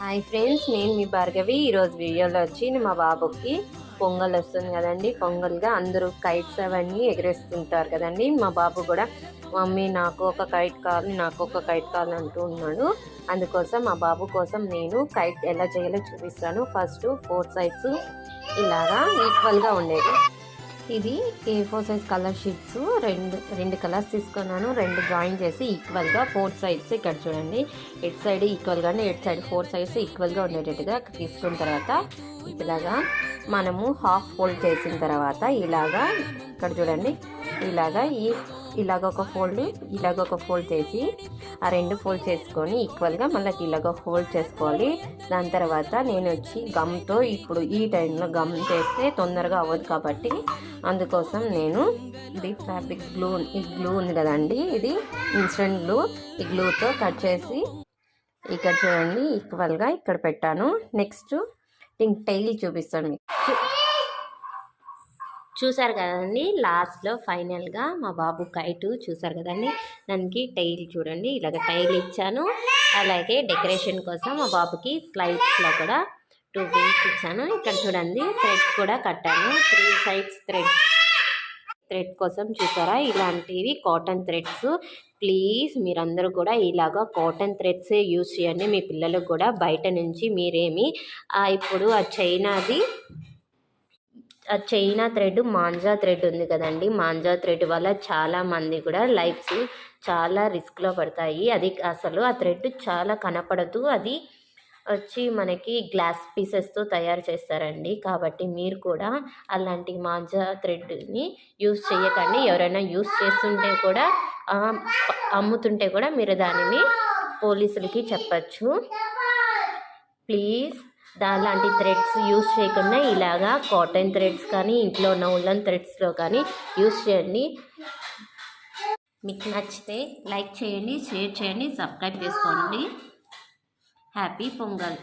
Hi friends, నేను మీ భార్గవి. ఈరోజు వీడియోలో వచ్చి మా బాబుకి పొంగల్ వస్తుంది కదండి. పొంగల్గా అందరూ కైట్స్ అవన్నీ ఎగరేస్తుంటారు కదండి. మా బాబు కూడా మమ్మీ నాకు ఒక కైట్ కావాలి, నాకు ఒక కైట్ కావాలి అంటూ ఉన్నాడు. అందుకోసం మా బాబు కోసం నేను కైట్ ఎలా చేయాలో చూపిస్తాను. ఫస్ట్ 4 సైడ్స్ ఇలాగా ఈక్వల్గా ఉండేది. ఇది A4 సైజ్ కలర్ షీట్స్ రెండు కలర్స్ తీసుకున్నాను. రెండు జాయిన్ చేసి ఈక్వల్గా 4 సైడ్స్ ఇక్కడ చూడండి, ఎట్ సైడ్ ఈక్వల్గానే ఎట్ సైడ్ 4 సైడ్స్ ఈక్వల్గా ఉండేటట్టుగా తీసుకున్న తర్వాత ఇలాగా మనము హాఫ్ ఫోల్డ్ చేసిన తర్వాత ఇలాగా ఇక్కడ చూడండి, ఇలాగ ఒక ఫోల్డ్ చేసి ఆ రెండు ఫోల్డ్ చేసుకొని ఈక్వల్గా మళ్ళీ ఇలాగ ఫోల్డ్ చేసుకోవాలి. దాని తర్వాత నేను వచ్చి గమ్తో ఇప్పుడు ఈ టైంలో గమ్ చేస్తే తొందరగా అవ్వదు కాబట్టి అందుకోసం నేను ఇది ఫ్యాబ్రిక్ గ్లూ, ఈ గ్లూ ఉంది కదండి, ఇది ఇన్స్టెంట్ గ్లూ. ఈ గ్లూతో కట్ చేసి ఇక్కడ చూడండి ఈక్వల్గా ఇక్కడ పెట్టాను. నెక్స్ట్ దీనికి టైల్ చూపిస్తాను మీకు. చూసారు కదండి, లాస్ట్లో ఫైనల్గా మా బాబు కైటు చూసారు కదండి. దానికి టైల్ చూడండి, ఇలాగ టైల్ ఇచ్చాను. అలాగే డెకరేషన్ కోసం మా బాబుకి స్లైడ్స్లో కూడా 2 పీస్ ఇచ్చాను. ఇక్కడ చూడండి థ్రెడ్ కూడా కట్టాను, 3 సైడ్స్ థ్రెడ్ కోసం. చూసారా, ఇలాంటివి కాటన్ థ్రెడ్స్. ప్లీజ్ మీరందరూ కూడా ఇలాగా కాటన్ థ్రెడ్సే యూజ్ చేయండి. మీ పిల్లలకు కూడా బయట నుంచి మీరేమి ఇప్పుడు చైనా థ్రెడ్, మాంజా థ్రెడ్ ఉంది కదండి. మాంజా థ్రెడ్ వల్ల చాలామంది కూడా లైఫ్స్ చాలా రిస్క్లో పడతాయి. అది అసలు ఆ థ్రెడ్ చాలా కనపడదు. అది వచ్చి మనకి గ్లాస్ పీసెస్తో తయారు చేస్తారండి. కాబట్టి మీరు కూడా అలాంటి మాంజా థ్రెడ్ని యూజ్ చేయకండి. ఎవరైనా యూజ్ చేస్తుంటే కూడా అమ్ముతుంటే కూడా మీరు దానిని పోలీసులకి చెప్పచ్చు. ప్లీజ్ అలాంటి థ్రెడ్స్ యూజ్ చేయకుండా ఇలాగా కాటన్ థ్రెడ్స్ కానీ ఇంట్లో ఉన్న ఉల్లన్ థ్రెడ్స్లో కానీ యూజ్ చేయండి. మీకు నచ్చితే లైక్ చేయండి, షేర్ చేయండి, సబ్స్క్రైబ్ చేసుకోండి. హ్యాపీ పొంగల్.